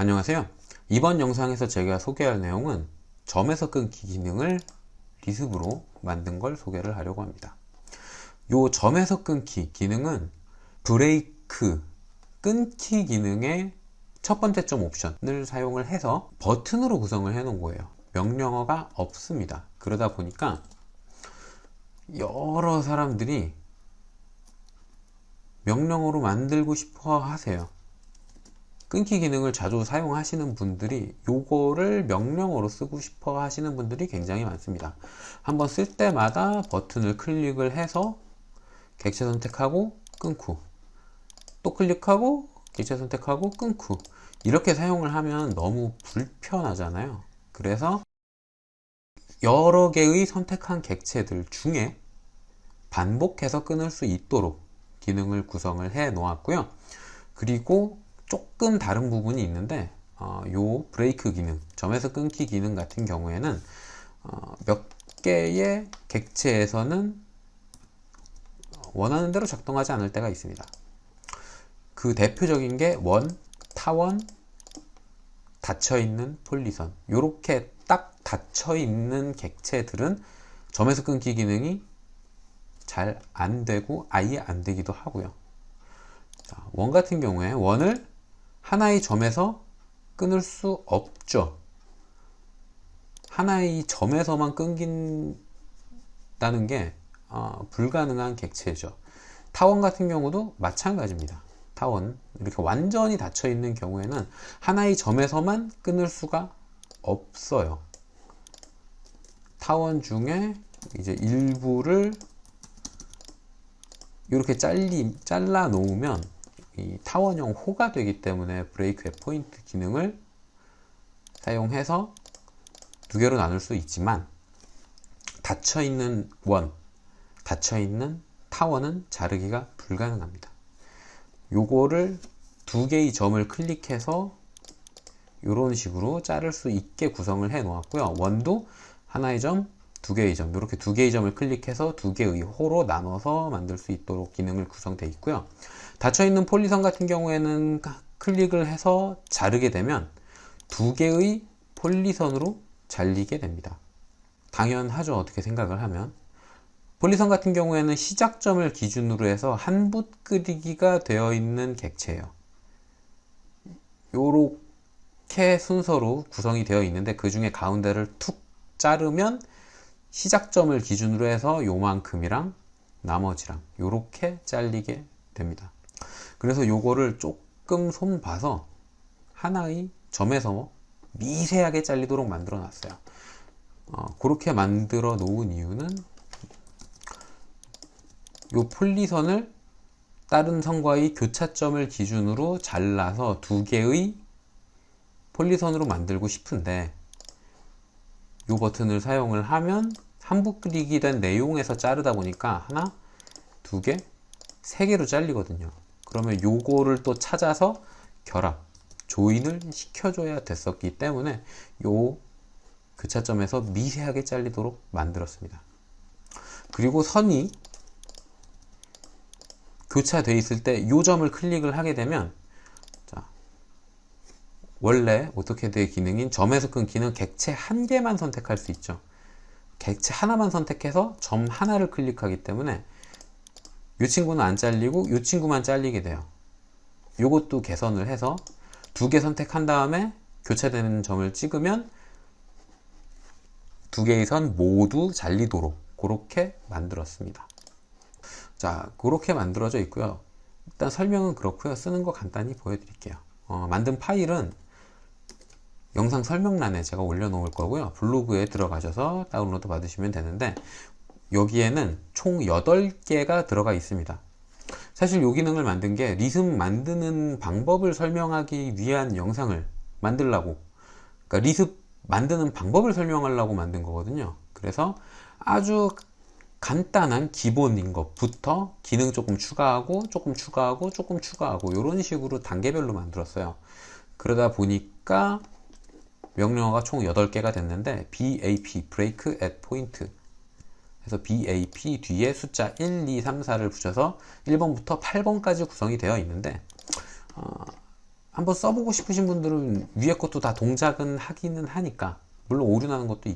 안녕하세요. 이번 영상에서 제가 소개할 내용은 점에서 끊기 기능을 리습으로 만든 걸 소개를 하려고 합니다. 요 점에서 끊기 기능은 브레이크 끊기 기능의 첫 번째 점 옵션을 사용을 해서 버튼으로 구성을 해 놓은 거예요. 명령어가 없습니다. 그러다 보니까 여러 사람들이 명령어로 만들고 싶어 하세요. 끊기 기능을 자주 사용하시는 분들이 요거를 명령어로 쓰고 싶어 하시는 분들이 굉장히 많습니다. 한번 쓸 때마다 버튼을 클릭을 해서 객체 선택하고 끊고, 또 클릭하고 객체 선택하고 끊고, 이렇게 사용을 하면 너무 불편하잖아요. 그래서 여러 개의 선택한 객체들 중에 반복해서 끊을 수 있도록 기능을 구성을 해 놓았고요. 그리고 조금 다른 부분이 있는데 요 브레이크 기능, 점에서 끊기 기능 같은 경우에는 몇 개의 객체에서는 원하는 대로 작동하지 않을 때가 있습니다. 그 대표적인 게 원, 타원, 닫혀있는 폴리선, 요렇게 딱 닫혀있는 객체들은 점에서 끊기 기능이 잘 안되고 아예 안되기도 하고요. 자, 원 같은 경우에 원을 하나의 점에서 끊을 수 없죠. 하나의 점에서만 끊긴다는 게 불가능한 객체죠. 타원 같은 경우도 마찬가지입니다. 타원 이렇게 완전히 닫혀 있는 경우에는 하나의 점에서만 끊을 수가 없어요. 타원 중에 이제 일부를 이렇게 잘라 놓으면 이 타원형 호가 되기 때문에 브레이크의 포인트 기능을 사용해서 두 개로 나눌 수 있지만, 닫혀있는 원, 닫혀있는 타원은 자르기가 불가능합니다. 요거를 두 개의 점을 클릭해서 이런 식으로 자를 수 있게 구성을 해 놓았고요. 원도 하나의 점, 두 개의 점, 이렇게 두 개의 점을 클릭해서 두 개의 호로 나눠서 만들 수 있도록 기능을 구성되어 있고요. 닫혀있는 폴리선 같은 경우에는 클릭을 해서 자르게 되면 두 개의 폴리선으로 잘리게 됩니다. 당연하죠. 어떻게 생각을 하면. 폴리선 같은 경우에는 시작점을 기준으로 해서 한 붓 끄기가 되어 있는 객체예요. 요렇게 순서로 구성이 되어 있는데 그 중에 가운데를 툭 자르면 시작점을 기준으로 해서 요만큼이랑 나머지랑 요렇게 잘리게 됩니다. 그래서 요거를 조금 손 봐서 하나의 점에서 미세하게 잘리도록 만들어 놨어요. 그렇게 만들어 놓은 이유는 요 폴리선을 다른 선과의 교차점을 기준으로 잘라서 두 개의 폴리선으로 만들고 싶은데, 요 버튼을 사용을 하면 한 붓 그리기 된 내용에서 자르다 보니까 하나, 두 개, 세 개로 잘리거든요. 그러면 요거를 또 찾아서 결합, 조인을 시켜줘야 됐었기 때문에 요 교차점에서 미세하게 잘리도록 만들었습니다. 그리고 선이 교차되어 있을 때 요 점을 클릭을 하게 되면, 자, 원래 오토캐드의 기능인 점에서 끊기는 객체 한 개만 선택할 수 있죠. 객체 하나만 선택해서 점 하나를 클릭하기 때문에 이 친구는 안 잘리고 이 친구만 잘리게 돼요. 요것도 개선을 해서 두 개 선택한 다음에 교차되는 점을 찍으면 두 개의 선 모두 잘리도록 그렇게 만들었습니다. 자, 그렇게 만들어져 있고요. 일단 설명은 그렇고요. 쓰는 거 간단히 보여드릴게요. 만든 파일은 영상 설명란에 제가 올려놓을 거고요. 블로그에 들어가셔서 다운로드 받으시면 되는데, 여기에는 총 8개가 들어가 있습니다. 사실 이 기능을 만든 게 리습 만드는 방법을 설명하기 위한 영상을 만들려고, 그러니까 리습 만드는 방법을 설명하려고 만든 거거든요. 그래서 아주 간단한 기본인 것부터 기능 조금 추가하고 조금 추가하고 조금 추가하고 이런 식으로 단계별로 만들었어요. 그러다 보니까 명령어가 총 8개가 됐는데, BAP, Break at Point, 그래서 BAP 뒤에 숫자 1, 2, 3, 4를 붙여서 1번부터 8번까지 구성이 되어 있는데, 한번 써보고 싶으신 분들은 위에 것도 다 동작은 하기는 하니까, 물론 오류 나는 것도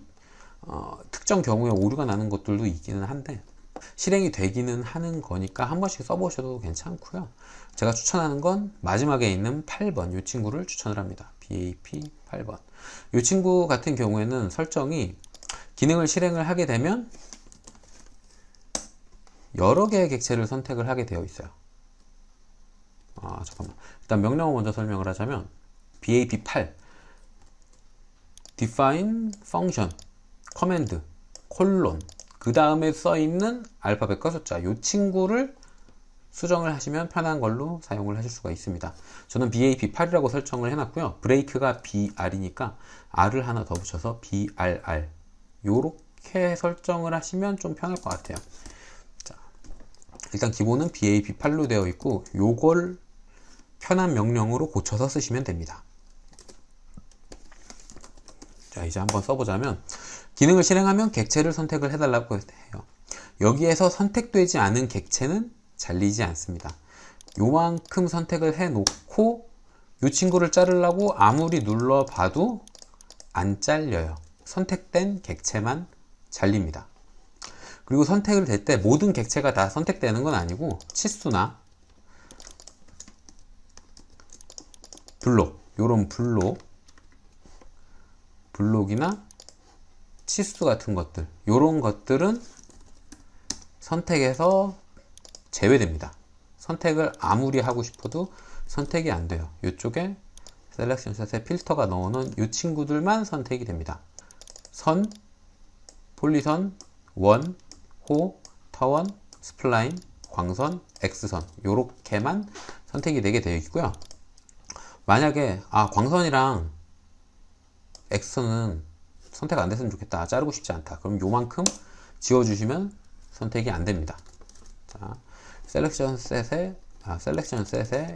특정 경우에 오류가 나는 것들도 있기는 한데 실행이 되기는 하는 거니까 한 번씩 써보셔도 괜찮고요. 제가 추천하는 건 마지막에 있는 8번 이 친구를 추천을 합니다. BAP 8번. 이 친구 같은 경우에는 설정이 기능을 실행을 하게 되면 여러 개의 객체를 선택을 하게 되어 있어요. 잠깐만. 일단 명령어 먼저 설명을 하자면 BAP8 define function command 콜론 그 다음에 써있는 알파벳과 숫자 이 친구를 수정을 하시면 편한 걸로 사용을 하실 수가 있습니다. 저는 BAP8이라고 설정을 해놨고요. 브레이크가 BR이니까 R을 하나 더 붙여서 BRR 요렇게 설정을 하시면 좀 편할 것 같아요. 자, 일단 기본은 BAP8로 되어 있고 요걸 편한 명령으로 고쳐서 쓰시면 됩니다. 자, 이제 한번 써보자면 기능을 실행하면 객체를 선택을 해달라고 해요. 여기에서 선택되지 않은 객체는 잘리지 않습니다. 요만큼 선택을 해 놓고 이 친구를 자르려고 아무리 눌러봐도 안 잘려요. 선택된 객체만 잘립니다. 그리고 선택을 될 때 모든 객체가 다 선택되는 건 아니고 치수나 블록, 요런 블록이나 치수 같은 것들, 요런 것들은 선택에서 제외됩니다. 선택을 아무리 하고 싶어도 선택이 안 돼요. 이쪽에 셀렉션 셋에 필터가 넣어놓은 이 친구들만 선택이 됩니다. 선, 폴리선, 원, 호, 타원, 스플라인, 광선, X선 요렇게만 선택이 되게 되어 있고요. 만약에 광선이랑 X선은 선택 안 됐으면 좋겠다, 자르고 싶지 않다, 그럼 요만큼 지워주시면 선택이 안 됩니다. 자, 셀렉션 셋에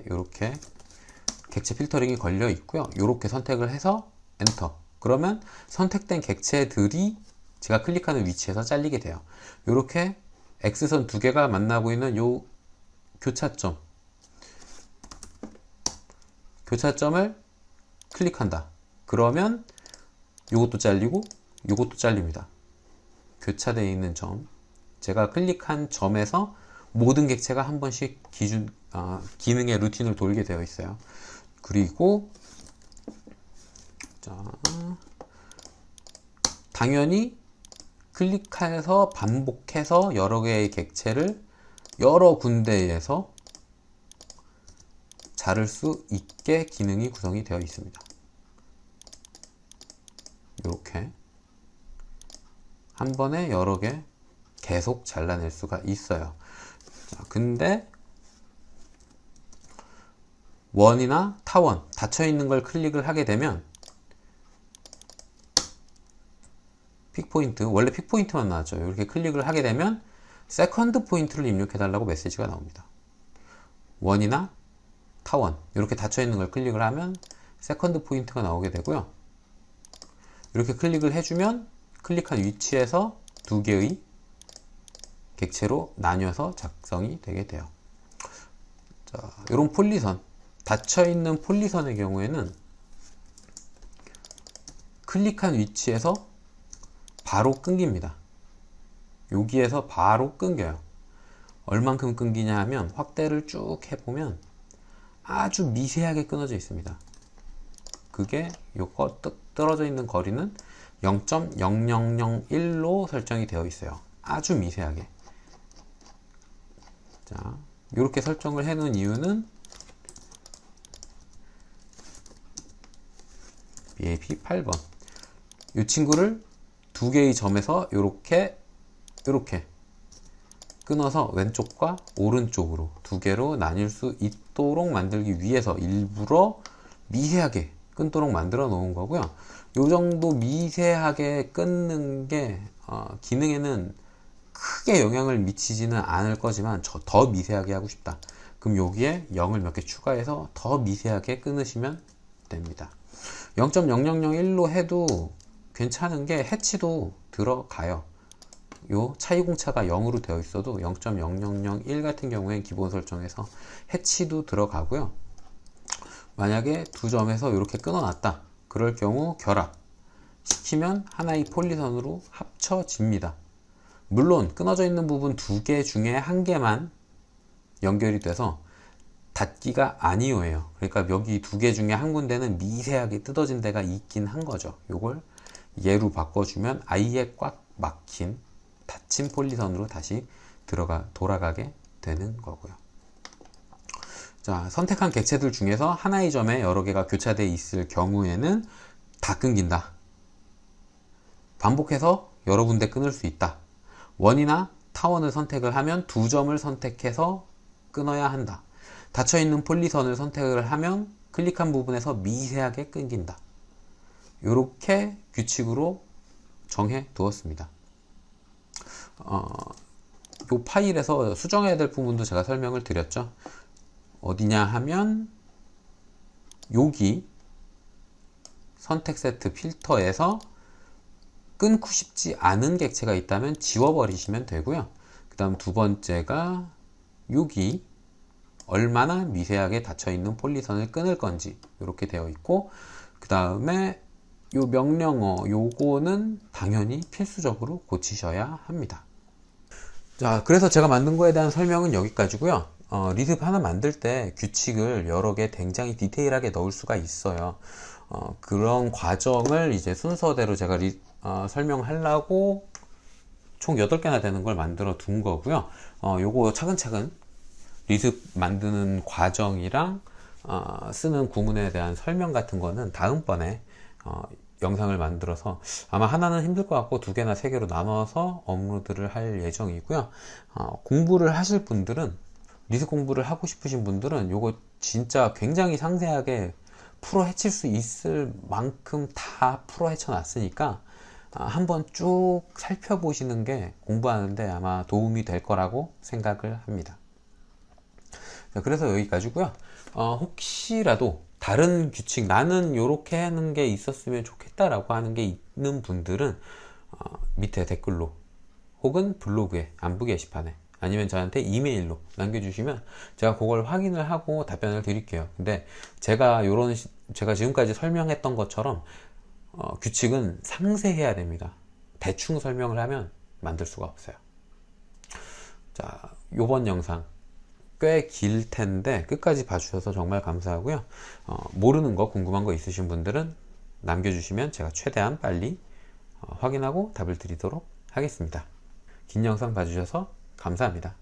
이렇게 객체 필터링이 걸려 있고요. 이렇게 선택을 해서 엔터. 그러면 선택된 객체들이 제가 클릭하는 위치에서 잘리게 돼요. 이렇게 X선 두 개가 만나고 있는 요 교차점을 클릭한다. 그러면 요것도 잘리고 요것도 잘립니다. 교차되어 있는 점, 제가 클릭한 점에서 모든 객체가 한 번씩 기능의 루틴을 돌게 되어 있어요. 그리고 당연히 클릭해서 반복해서 여러 개의 객체를 여러 군데에서 자를 수 있게 기능이 구성이 되어 있습니다. 이렇게 한 번에 여러 개 계속 잘라낼 수가 있어요. 자, 근데 원이나 타원 닫혀 있는 걸 클릭을 하게 되면 픽포인트, 원래 픽포인트만 나왔죠. 이렇게 클릭을 하게 되면 세컨드 포인트를 입력해 달라고 메시지가 나옵니다. 원이나 타원 이렇게 닫혀 있는 걸 클릭을 하면 세컨드 포인트가 나오게 되고요. 이렇게 클릭을 해주면 클릭한 위치에서 두 개의 객체로 나뉘어서 작성이 되게 돼요. 자, 이런 폴리선, 닫혀있는 폴리선의 경우에는 클릭한 위치에서 바로 끊깁니다. 여기에서 바로 끊겨요. 얼만큼 끊기냐 하면 확대를 쭉 해보면 아주 미세하게 끊어져 있습니다. 그게 요거 떨어져 있는 거리는 0.0001로 설정이 되어 있어요. 아주 미세하게. 자, 이렇게 설정을 해 놓은 이유는 BAP 8번 이 친구를 두 개의 점에서 이렇게 끊어서 왼쪽과 오른쪽으로 두 개로 나뉠 수 있도록 만들기 위해서 일부러 미세하게 끊도록 만들어 놓은 거고요. 요 정도 미세하게 끊는 게 기능에는 크게 영향을 미치지는 않을 거지만 더 미세하게 하고 싶다. 그럼 여기에 0을 몇 개 추가해서 더 미세하게 끊으시면 됩니다. 0.0001로 해도 괜찮은 게 해치도 들어가요. 요 차이 공차가 0으로 되어 있어도 0.0001 같은 경우엔 기본 설정에서 해치도 들어가고요. 만약에 두 점에서 이렇게 끊어놨다. 그럴 경우 결합 시키면 하나의 폴리선으로 합쳐집니다. 물론 끊어져 있는 부분 두 개 중에 한 개만 연결이 돼서 닫기가 아니오예요. 그러니까 여기 두 개 중에 한 군데는 미세하게 뜯어진 데가 있긴 한 거죠. 요걸 얘로 바꿔주면 아예 꽉 막힌 닫힌 폴리선으로 다시 돌아가게 되는 거고요. 자, 선택한 객체들 중에서 하나의 점에 여러 개가 교차되어 있을 경우에는 다 끊긴다. 반복해서 여러 군데 끊을 수 있다. 원이나 타원을 선택을 하면 두 점을 선택해서 끊어야 한다. 닫혀있는 폴리선을 선택을 하면 클릭한 부분에서 미세하게 끊긴다. 이렇게 규칙으로 정해 두었습니다. 이 파일에서 수정해야 될 부분도 제가 설명을 드렸죠. 어디냐 하면 여기 선택 세트 필터에서 끊고 싶지 않은 객체가 있다면 지워버리시면 되고요. 그 다음 두 번째가 여기 얼마나 미세하게 닫혀있는 폴리선을 끊을 건지 이렇게 되어 있고, 그 다음에 요 명령어 요거는 당연히 필수적으로 고치셔야 합니다. 자, 그래서 제가 만든 거에 대한 설명은 여기까지고요. 리습 하나 만들 때 규칙을 여러 개 굉장히 디테일하게 넣을 수가 있어요. 그런 과정을 이제 순서대로 제가 설명하려고 총 8개나 되는 걸 만들어 둔 거고요. 요거 차근차근 리습 만드는 과정이랑 쓰는 구문에 대한 설명 같은 거는 다음번에 영상을 만들어서 아마 하나는 힘들 것 같고 2개나 3개로 나눠서 업로드를 할 예정이고요. 공부를 하실 분들은, 리습 공부를 하고 싶으신 분들은 요거 진짜 굉장히 상세하게 풀어 헤칠 수 있을 만큼 다 풀어 헤쳐 놨으니까 한번 쭉 살펴보시는 게 공부하는데 아마 도움이 될 거라고 생각을 합니다. 자, 그래서 여기까지고요. 혹시라도 다른 규칙, 나는 요렇게 하는 게 있었으면 좋겠다라고 하는 게 있는 분들은 밑에 댓글로 혹은 블로그에, 안부 게시판에, 아니면 저한테 이메일로 남겨주시면 제가 그걸 확인을 하고 답변을 드릴게요. 근데 제가 지금까지 설명했던 것처럼 규칙은 상세해야 됩니다. 대충 설명을 하면 만들 수가 없어요. 자, 요번 영상 꽤 길 텐데 끝까지 봐주셔서 정말 감사하고요. 모르는 거, 궁금한 거 있으신 분들은 남겨주시면 제가 최대한 빨리 확인하고 답을 드리도록 하겠습니다. 긴 영상 봐주셔서 감사합니다.